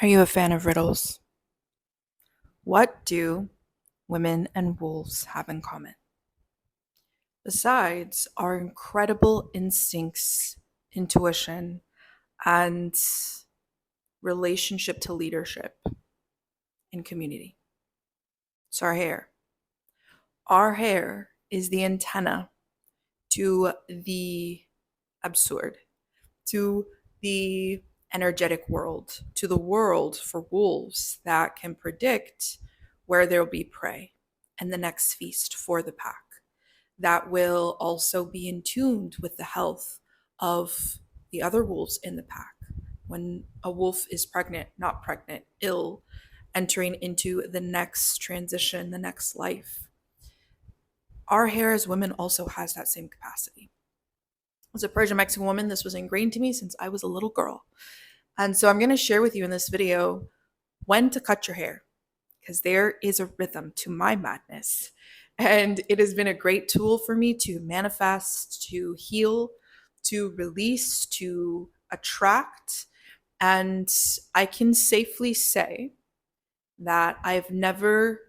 Are you a fan of riddles? What do women and wolves have in common? Besides our incredible instincts, intuition, and relationship to leadership in community. So, our hair. Our hair is the antenna to the absurd, to the energetic world, to the world for wolves that can predict where there'll be prey and the next feast for the pack. That will also be in tune with the health of the other wolves in the pack. When a wolf is pregnant, not pregnant, ill, entering into the next transition, the next life. Our hair as women also has that same capacity. As a Persian Mexican woman, this was ingrained to me since I was a little girl. And so I'm going to share with you in this video when to cut your hair, because there is a rhythm to my madness. And it has been a great tool for me to manifest, to heal, to release, to attract. And I can safely say that I've never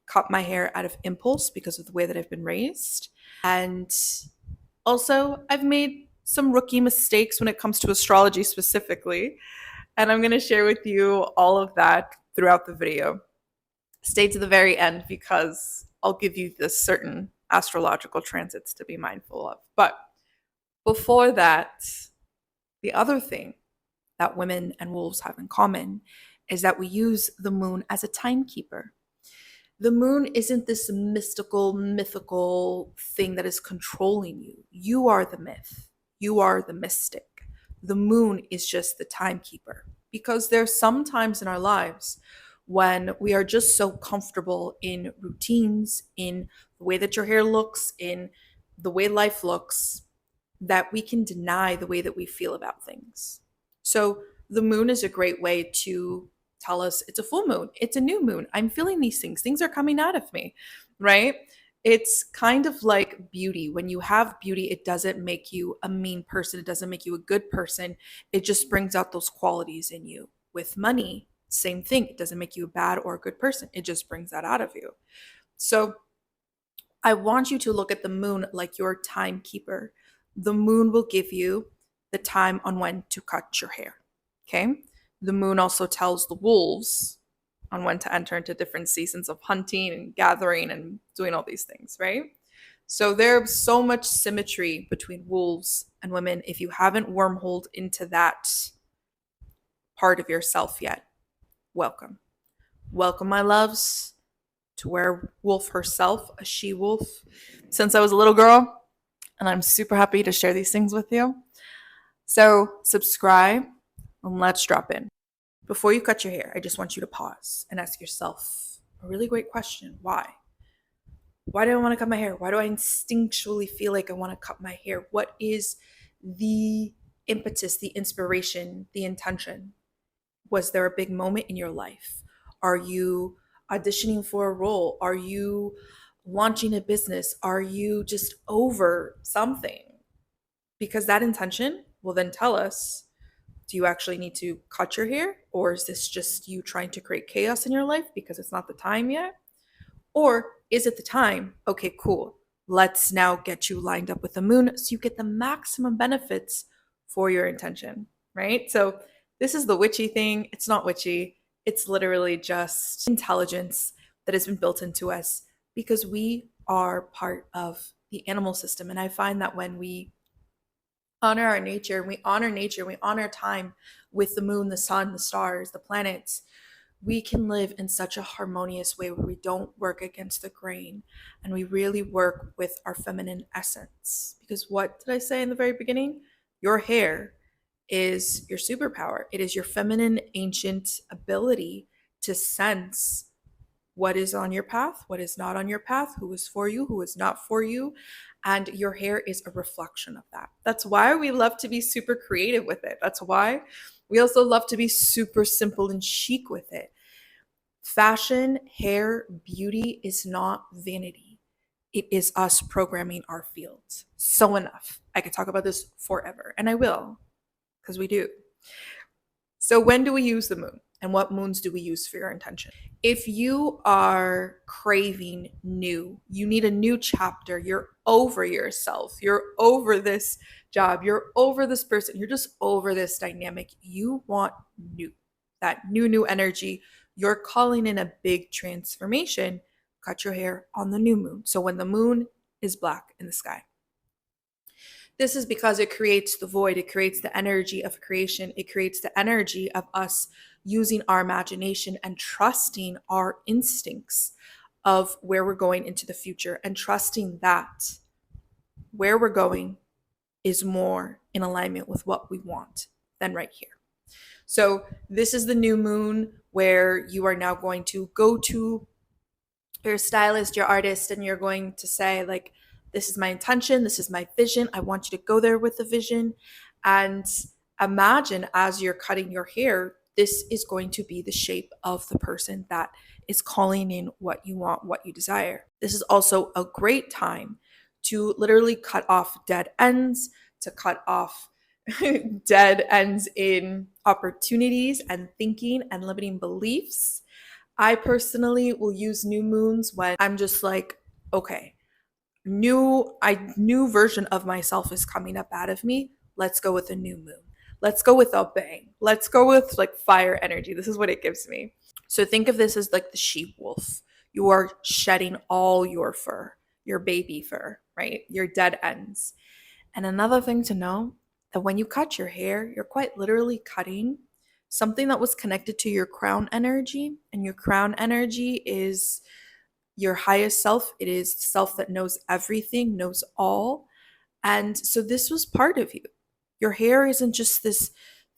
cut my hair out of impulse because of the way that I've been raised. And also, I've made some rookie mistakes when it comes to astrology specifically. And I'm going to share with you all of that throughout the video. Stay to the very end because I'll give you the certain astrological transits to be mindful of. But before that, the other thing that women and wolves have in common is that we use the moon as a timekeeper. The moon isn't this mystical, mythical thing that is controlling you. You are the myth. You are the mystic. The moon is just the timekeeper. Because there's some times in our lives when we are just so comfortable in routines, in the way that your hair looks, in the way life looks, that we can deny the way that we feel about things. So the moon is a great way to tell us it's a full moon, it's a new moon, I'm feeling these things are coming out of me, right? It's kind of like beauty. When you have beauty, it doesn't make you a mean person, it doesn't make you a good person, it just brings out those qualities in you. With money, same thing, it doesn't make you a bad or a good person, it just brings that out of you. So I want you to look at the moon like your timekeeper. The moon will give you the time on when to cut your hair. Okay? The moon also tells the wolves on when to enter into different seasons of hunting and gathering and doing all these things, right? So there's so much symmetry between wolves and women. If you haven't wormholed into that part of yourself yet, welcome. Welcome, my loves, to Werewolf herself, a she-wolf, since I was a little girl. And I'm super happy to share these things with you. So subscribe and let's drop in. Before you cut your hair, I just want you to pause and ask yourself a really great question. Why? Why do I want to cut my hair? Why do I instinctually feel like I want to cut my hair? What is the impetus, the inspiration, the intention? Was there a big moment in your life? Are you auditioning for a role? Are you launching a business? Are you just over something? Because that intention will then tell us, do you actually need to cut your hair? Or is this just you trying to create chaos in your life because it's not the time yet? Or is it the time? Okay, cool. Let's now get you lined up with the moon so you get the maximum benefits for your intention, right? So this is the witchy thing. It's not witchy. It's literally just intelligence that has been built into us because we are part of the animal system. And I find that when we honor our nature, we honor time with the moon, the sun, the stars, the planets, we can live in such a harmonious way where we don't work against the grain and we really work with our feminine essence. Because what did I say in the very beginning? Your hair is your superpower. It is your feminine ancient ability to sense what is on your path, what is not on your path, who is for you, who is not for you. And your hair is a reflection of that. That's why we love to be super creative with it. That's why we also love to be super simple and chic with it. Fashion, hair, beauty is not vanity. It is us programming our fields. So enough. I could talk about this forever, and I will, because we do. So when do we use the moon? And what moons do we use for your intention? If you are craving new, you need a new chapter, you're over yourself, you're over this job, you're over this person, you're just over this dynamic, you want new, that new energy, you're calling in a big transformation, cut your hair on the new moon. So when the moon is black in the sky. This is because it creates the void, it creates the energy of creation, it creates the energy of us using our imagination and trusting our instincts of where we're going into the future, and trusting that where we're going is more in alignment with what we want than right here. So this is the new moon where you are now going to go to your stylist, your artist, and you're going to say, like, this is my intention, this is my vision. I want you to go there with the vision. And imagine as you're cutting your hair, this is going to be the shape of the person that is calling in what you want, what you desire. This is also a great time to literally cut off dead ends, to cut off dead ends in opportunities and thinking and limiting beliefs. I personally will use new moons when I'm just like, okay, new version of myself is coming up out of me. Let's go with a new moon. Let's go with a bang. Let's go with like fire energy. This is what it gives me. So think of this as like the sheep wolf. You are shedding all your fur, your baby fur, right? Your dead ends. And another thing to know, that when you cut your hair, you're quite literally cutting something that was connected to your crown energy. And your crown energy is your highest self. It is the self that knows everything, knows all. And so this was part of you. Your hair isn't just this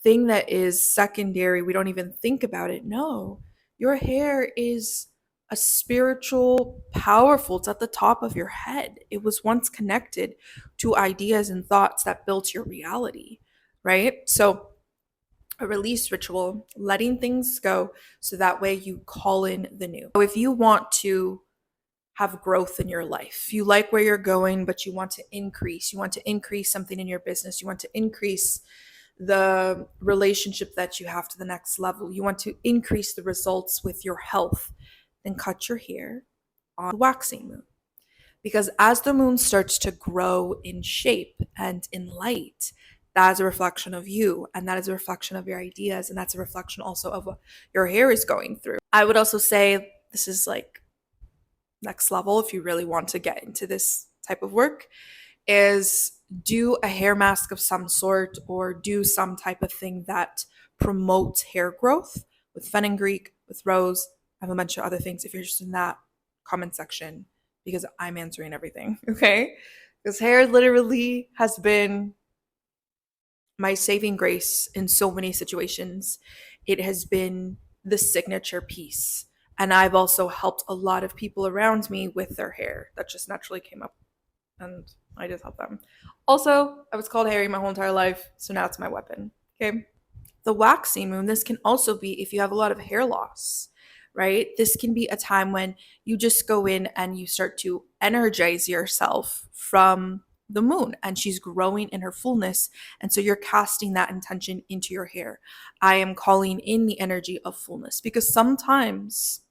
thing that is secondary. We don't even think about it. No, your hair is a spiritual, powerful, it's at the top of your head. It was once connected to ideas and thoughts that built your reality, right? So a release ritual, letting things go so that way you call in the new. So if you want to have growth in your life, you like where you're going, but you want to increase something in your business, you want to increase the relationship that you have to the next level, you want to increase the results with your health, then cut your hair on the waxing moon. Because as the moon starts to grow in shape and in light, that is a reflection of you, and that is a reflection of your ideas, and that's a reflection also of what your hair is going through. I would also say this is like next level if you really want to get into this type of work, is do a hair mask of some sort, or do some type of thing that promotes hair growth with fenugreek, with rose. I have a bunch of other things. If you're interested in that, comment section, because I'm answering everything, okay? Because hair literally has been my saving grace in so many situations. It has been the signature piece. And I've also helped a lot of people around me with their hair that just naturally came up, and I just help them. Also, I was called hairy my whole entire life, so now it's my weapon, okay? The waxing moon, this can also be if you have a lot of hair loss, right? This can be a time when you just go in and you start to energize yourself from the moon, and she's growing in her fullness. And so you're casting that intention into your hair. I am calling in the energy of fullness, because sometimes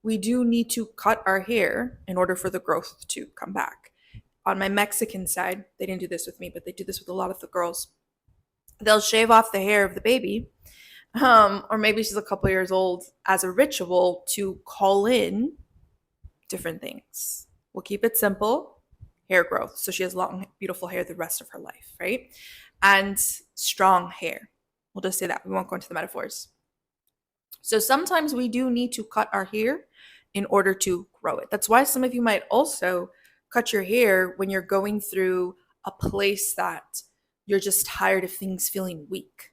we do need to cut our hair in order for the growth to come back. On my Mexican side, they didn't do this with me, but they do this with a lot of the girls. They'll shave off the hair of the baby, or maybe she's a couple years old, as a ritual to call in different things. We'll keep it simple. Hair growth. So she has long, beautiful hair the rest of her life, right? And strong hair. We'll just say that. We won't go into the metaphors. So sometimes we do need to cut our hair in order to grow it. That's why some of you might also cut your hair when you're going through a place that you're just tired of things feeling weak.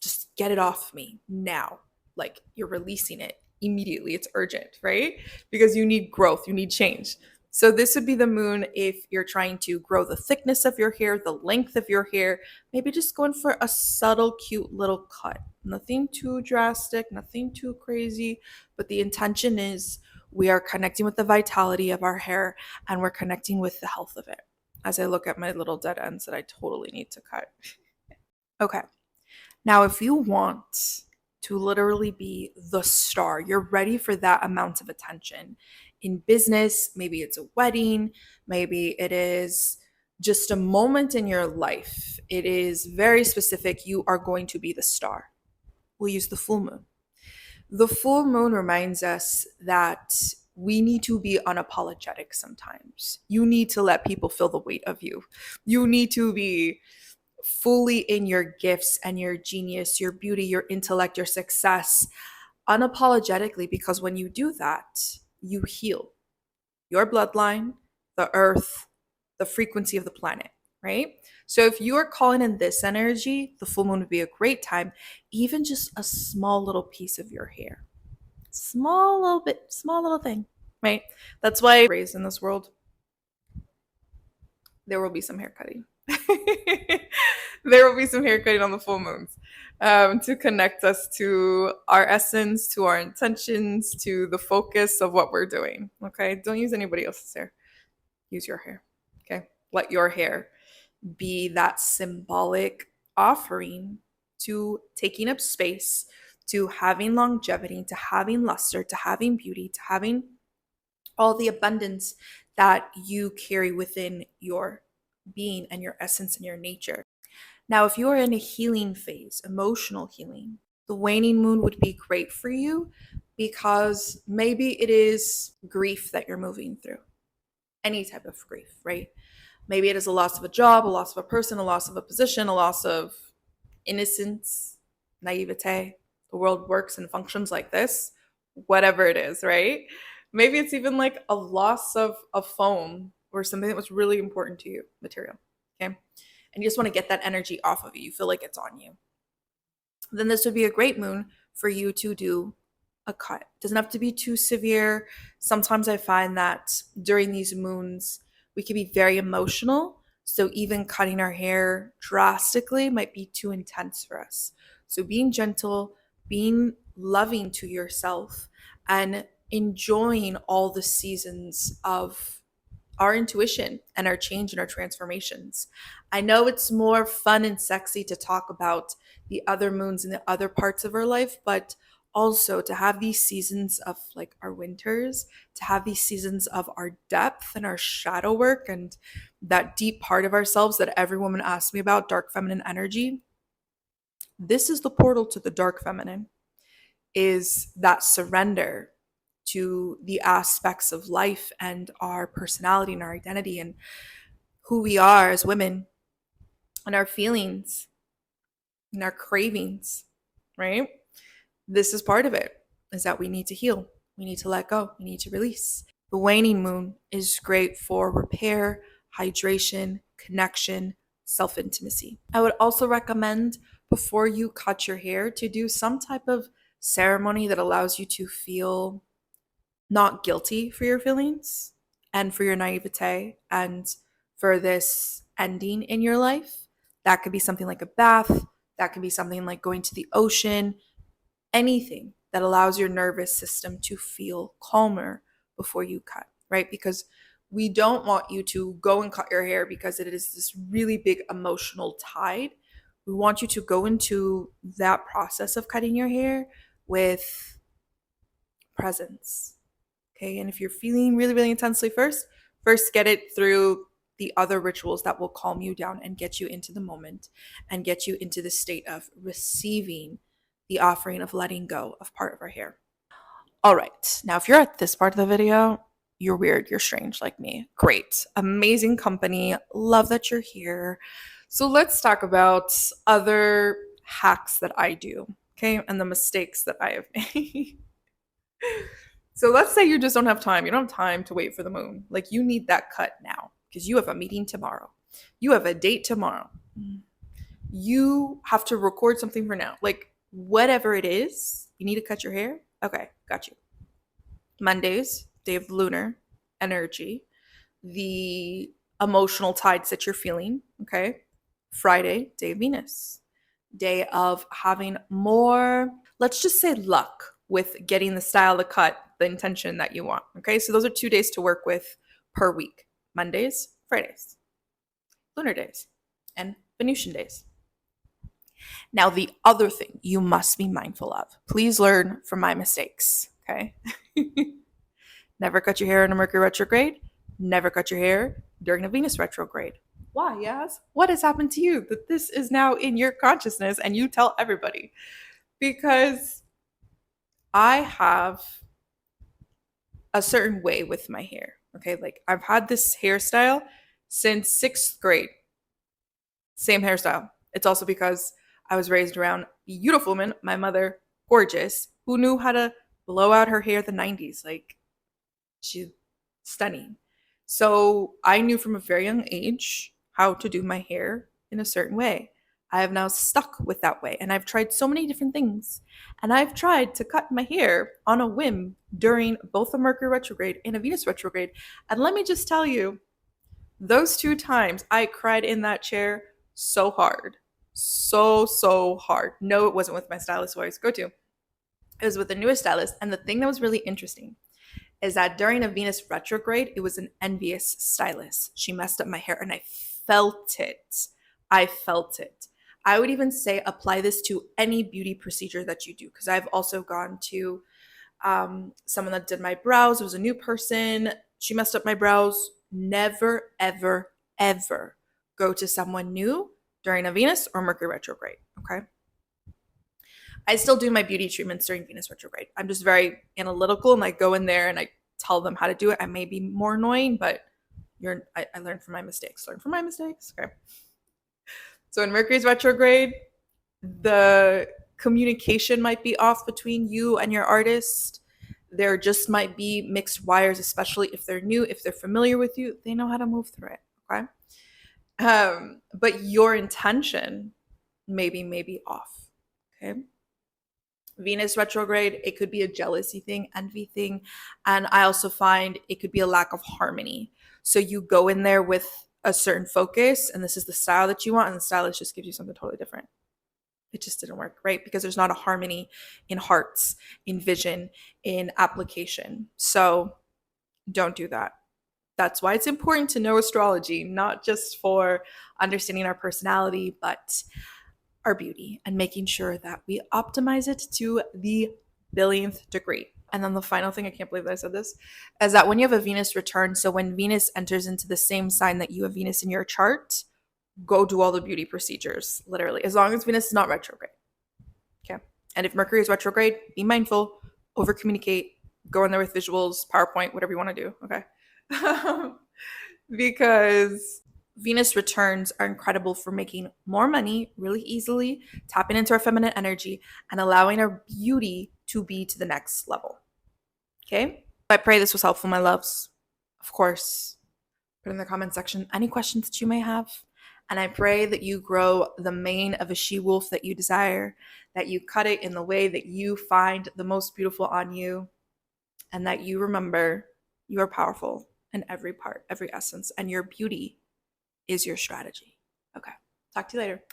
Just get it off me now. Like, you're releasing it immediately. It's urgent, right? Because you need growth, you need change. So this would be the moon if you're trying to grow the thickness of your hair, the length of your hair, maybe just going for a subtle, cute little cut. Nothing too drastic, nothing too crazy, but the intention is we are connecting with the vitality of our hair, and we're connecting with the health of it. As I look at my little dead ends that I totally need to cut. Okay. Now, if you want to literally be the star, you're ready for that amount of attention in business, maybe it's a wedding, maybe it is just a moment in your life. It is very specific. You are going to be the star. We'll use the full moon. The full moon reminds us that we need to be unapologetic sometimes. You need to let people feel the weight of you. You need to be fully in your gifts and your genius, your beauty, your intellect, your success, unapologetically, because when you do that, you heal your bloodline, the earth, the frequency of the planet, right? So if you are calling in this energy, the full moon would be a great time, even just a small little piece of your hair. Small little bit, small little thing, right? That's why raised in this world, there will be some hair cutting. There will be some hair cutting on the full moons to connect us to our essence, to our intentions, to the focus of what we're doing. Okay, don't use anybody else's hair. Use your hair. Okay, let your hair be that symbolic offering to taking up space, to having longevity, to having luster, to having beauty, to having all the abundance that you carry within your being and your essence and your nature. Now, if you are in a healing phase, emotional healing, the waning moon would be great for you because maybe it is grief that you're moving through. Any type of grief, right? Maybe it is a loss of a job, a loss of a person, a loss of a position, a loss of innocence, naivete. The world works and functions like this, whatever it is, right? Maybe it's even like a loss of a phone or something that was really important to you, material. Okay. And you just want to get that energy off of you. You feel like it's on you. Then this would be a great moon for you to do a cut. It doesn't have to be too severe. Sometimes I find that during these moons, we can be very emotional. So even cutting our hair drastically might be too intense for us. So being gentle, being loving to yourself, and enjoying all the seasons of our intuition and our change and our transformations. I know it's more fun and sexy to talk about the other moons and the other parts of our life, but also to have these seasons of like our winters, to have these seasons of our depth and our shadow work and that deep part of ourselves that every woman asks me about, dark feminine energy. This is the portal to the dark feminine, is that surrender to the aspects of life and our personality and our identity and who we are as women and our feelings and our cravings, right? This is part of it, is that we need to heal. We need to let go. We need to release. The waning moon is great for repair, hydration, connection, self-intimacy. I would also recommend before you cut your hair to do some type of ceremony that allows you to feel not guilty for your feelings and for your naivete and for this ending in your life. That could be something like a bath. That could be something like going to the ocean, anything that allows your nervous system to feel calmer before you cut, right? Because we don't want you to go and cut your hair because it is this really big emotional tide. We want you to go into that process of cutting your hair with presence. Okay. And if you're feeling really, really intensely first get it through the other rituals that will calm you down and get you into the moment and get you into the state of receiving the offering of letting go of part of our hair. All right. Now, if you're at this part of the video, you're weird, you're strange like me. Great. Amazing company. Love that you're here. So let's talk about other hacks that I do, okay? And the mistakes that I have made. So let's say you just don't have time. You don't have time to wait for the moon. Like you need that cut now because you have a meeting tomorrow. You have a date tomorrow. You have to record something for now. Like whatever it is, you need to cut your hair. Okay, got you. Mondays, day of lunar energy, the emotional tides that you're feeling. Okay. Friday, day of Venus, day of having more, let's just say luck with getting the style, the cut, the intention that you want. Okay. So those are 2 days to work with per week: Mondays, Fridays, lunar days, and Venusian days. Now, the other thing you must be mindful of, please learn from my mistakes, okay? Never cut your hair in a Mercury retrograde. Never cut your hair during a Venus retrograde. Why, Yaz? What has happened to you that this is now in your consciousness and you tell everybody? Because I have a certain way with my hair, okay? Like I've had this hairstyle since 6th grade. Same hairstyle. It's also because I was raised around a beautiful woman, my mother, gorgeous, who knew how to blow out her hair the 90s. Like, she's stunning. So I knew from a very young age how to do my hair in a certain way. I have now stuck with that way, and I've tried so many different things. And I've tried to cut my hair on a whim during both a Mercury retrograde and a Venus retrograde. And let me just tell you, those 2 times I cried in that chair so hard. So hard. No, it wasn't with my stylist who I used to go to. It was with the newest stylist. And the thing that was really interesting is that during a Venus retrograde, it was an envious stylist. She messed up my hair and I felt it. I felt it. I would even say apply this to any beauty procedure that you do, because I've also gone to someone that did my brows. It was a new person. She messed up my brows. Never, ever, ever go to someone new during a Venus or Mercury retrograde, okay? I still do my beauty treatments during Venus retrograde. I'm just very analytical and I go in there and I tell them how to do it. I may be more annoying, but I learned from my mistakes. Learn from my mistakes. Okay. So in Mercury's retrograde, the communication might be off between you and your artist. There just might be mixed wires, especially if they're new, if they're familiar with you, they know how to move through it. Okay. But your intention may be off. Okay. Venus retrograde, it could be a jealousy thing, envy thing. And I also find it could be a lack of harmony. So you go in there with a certain focus, and this is the style that you want, and the stylist just gives you something totally different. It just didn't work, right? Because there's not a harmony in hearts, in vision, in application. So don't do that. That's why it's important to know astrology, not just for understanding our personality, but our beauty and making sure that we optimize it to the billionth degree. And then the final thing, I can't believe that I said this, is that when you have a Venus return, so when Venus enters into the same sign that you have Venus in your chart, go do all the beauty procedures, literally, as long as Venus is not retrograde. Okay. And if Mercury is retrograde, be mindful, over communicate, go in there with visuals, PowerPoint, whatever you want to do. Okay. Because Venus returns are incredible for making more money really easily, tapping into our feminine energy, and allowing our beauty to be to the next level. Okay? I pray this was helpful, my loves. Of course, put in the comment section any questions that you may have. And I pray that you grow the mane of a she-wolf that you desire, that you cut it in the way that you find the most beautiful on you, and that you remember you are powerful in every part, every essence, and your beauty is your strategy. Okay. Talk to you later.